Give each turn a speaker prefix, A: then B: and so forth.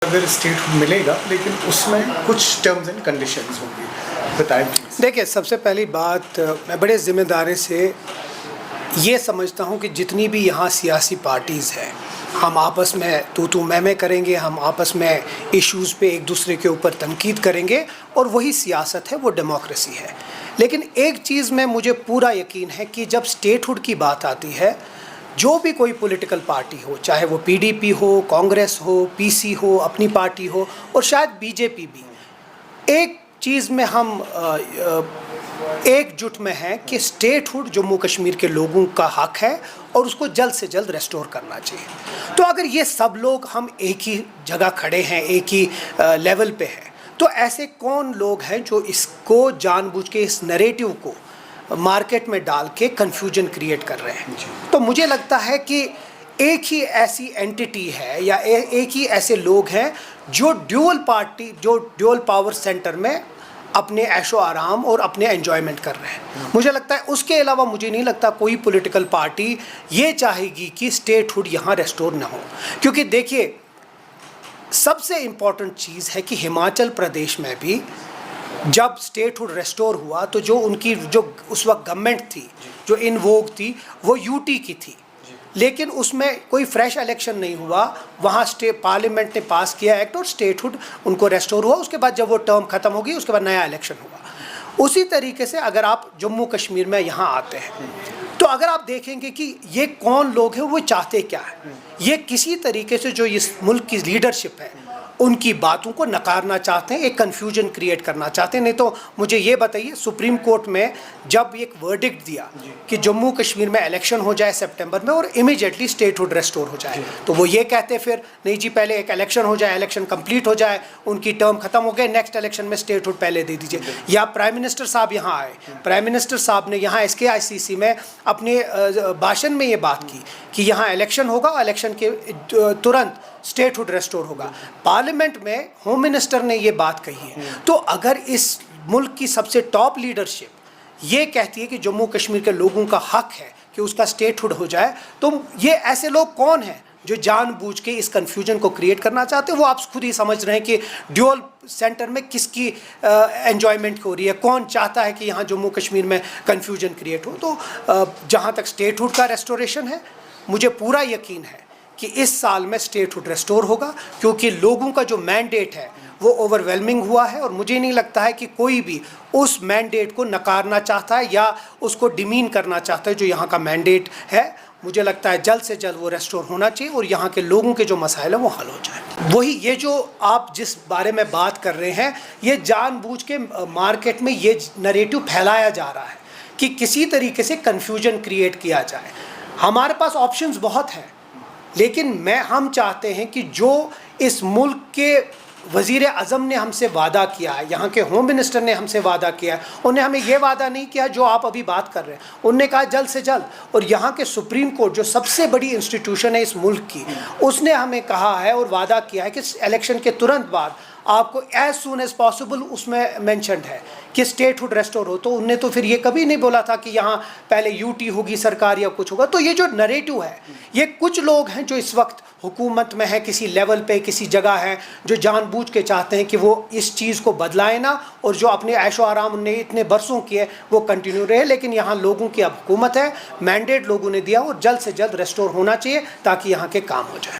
A: अगर स्टेटहुड मिलेगा लेकिन उसमें कुछ टर्म्स एंड कंडीशंस होंगी, बताएं प्लीज़।
B: देखिए, सबसे पहली बात मैं बड़े ज़िम्मेदारी से ये समझता हूँ कि जितनी भी यहाँ सियासी पार्टीज़ हैं, हम आपस में तू मैं करेंगे, हम आपस में इश्यूज़ पे एक दूसरे के ऊपर तनकीद करेंगे और वही सियासत है, वो डेमोक्रेसी है। लेकिन एक चीज़ में मुझे पूरा यकीन है कि जब स्टेटहुड की बात आती है, जो भी कोई पॉलिटिकल पार्टी हो, चाहे वो पीडीपी हो, कांग्रेस हो, पीसी हो, अपनी पार्टी हो और शायद बीजेपी भी, एक चीज़ में हम एकजुट में हैं कि स्टेटहुड जम्मू कश्मीर के लोगों का हक है और उसको जल्द से जल्द रेस्टोर करना चाहिए। तो अगर ये सब लोग हम एक ही जगह खड़े हैं, एक ही लेवल पे हैं, तो ऐसे कौन लोग हैं जो इसको जानबूझ के इस नैरेटिव को मार्केट में डाल के कन्फ्यूजन क्रिएट कर रहे हैं? तो मुझे लगता है कि एक ही ऐसी एंटिटी है या एक ही ऐसे लोग हैं जो ड्यूअल पावर सेंटर में अपने ऐशो आराम और अपने एंजॉयमेंट कर रहे हैं। मुझे लगता है उसके अलावा मुझे नहीं लगता कोई पॉलिटिकल पार्टी ये चाहेगी कि स्टेटहुड यहाँ रेस्टोर ना हो। क्योंकि देखिए, सबसे इम्पॉर्टेंट चीज़ है कि हिमाचल प्रदेश में भी जब स्टेटहुड रेस्टोर हुआ तो जो उस वक्त गवर्नमेंट थी, जो इन वोग थी, वो यूटी की थी, लेकिन उसमें कोई फ्रेश इलेक्शन नहीं हुआ। वहाँ पार्लियामेंट ने पास किया एक्ट और स्टेटहुड उनको रेस्टोर हुआ। उसके बाद जब वो टर्म ख़त्म हो गई, उसके बाद नया इलेक्शन हुआ। उसी तरीके से अगर आप जम्मू कश्मीर में यहाँ आते हैं तो अगर आप देखेंगे कि ये कौन लोग हैं, वो चाहते क्या है, ये किसी तरीके से जो इस मुल्क की लीडरशिप है उनकी बातों को नकारना चाहते हैं, एक कन्फ्यूजन क्रिएट करना चाहते हैं। नहीं तो मुझे ये बताइए, सुप्रीम कोर्ट में जब एक वर्डिक्ट दिया कि जम्मू कश्मीर में इलेक्शन हो जाए सितंबर में और इमीडिएटली स्टेटहुड रेस्टोर हो जाए, तो वो ये कहते फिर नहीं जी, पहले एक इलेक्शन हो जाए, इलेक्शन कंप्लीट हो जाए, उनकी टर्म खत्म हो गए, नेक्स्ट इलेक्शन में स्टेटहुड पहले दे दीजिए। या प्राइम मिनिस्टर साहब यहाँ आए, प्राइम मिनिस्टर साहब ने यहाँ SKICC में अपने भाषण में ये बात की कि यहाँ इलेक्शन होगा, इलेक्शन के तुरंत स्टेटहुड रेस्टोर होगा। पार्लियामेंट में होम मिनिस्टर ने ये बात कही है। तो अगर इस मुल्क की सबसे टॉप लीडरशिप ये कहती है कि जम्मू कश्मीर के लोगों का हक है कि उसका स्टेटहुड हो जाए, तो ये ऐसे लोग कौन हैं जो जानबूझ के इस कन्फ्यूजन को क्रिएट करना चाहते हैं? वो आप खुद ही समझ रहे हैं कि ड्यूअल सेंटर में किसकी एन्जॉयमेंट हो रही है, कौन चाहता है कि यहाँ जम्मू कश्मीर में कन्फ्यूजन क्रिएट हो। तो जहाँ तक स्टेटहुड का रेस्टोरेशन है, मुझे पूरा यकीन है कि इस साल में स्टेटहुड रेस्टोर होगा, क्योंकि लोगों का जो मैंडेट है वो ओवरवेलमिंग हुआ है और मुझे नहीं लगता है कि कोई भी उस मैंडेट को नकारना चाहता है या उसको डिमीन करना चाहता है जो यहाँ का मैंडेट है। मुझे लगता है जल्द से जल्द वो रेस्टोर होना चाहिए और यहाँ के लोगों के जो मसाइल हैं वो हल हो जाए। वही ये जो आप जिस बारे में बात कर रहे हैं, ये जानबूझ के मार्केट में ये नैरेटिव फैलाया जा रहा है कि किसी तरीके से कन्फ्यूजन क्रिएट किया जाए। हमारे पास ऑप्शंस बहुत हैं, लेकिन हम चाहते हैं कि जो इस मुल्क के वज़ीर आज़म ने हमसे वादा किया है, यहाँ के होम मिनिस्टर ने हमसे वादा किया है, उन्हें हमें ये वादा नहीं किया जो आप अभी बात कर रहे हैं। उन्होंने कहा जल्द से जल्द, और यहाँ के सुप्रीम कोर्ट जो सबसे बड़ी इंस्टीट्यूशन है इस मुल्क की, उसने हमें कहा है और वादा किया है कि इलेक्शन के तुरंत बाद आपको एज सून एज पॉसिबल, उसमें मेंशन्ड है कि स्टेटहुड रेस्टोर हो। तो उनने तो फिर ये कभी नहीं बोला था कि यहाँ पहले यूटी होगी सरकार या कुछ होगा। तो ये जो नैरेटिव है, ये कुछ लोग हैं जो इस वक्त हुकूमत में है, किसी लेवल पे किसी जगह है, जो जानबूझ के चाहते हैं कि वो इस चीज़ को बदलाए ना और जो अपने ऐशो आराम उन्हें इतने बरसों किए वो कंटिन्यू रहे। लेकिन यहाँ लोगों की अब हुकूमत है, मैंडेट लोगों ने दिया और जल्द से जल्द रेस्टोर होना चाहिए ताकि यहाँ के काम हो जाए।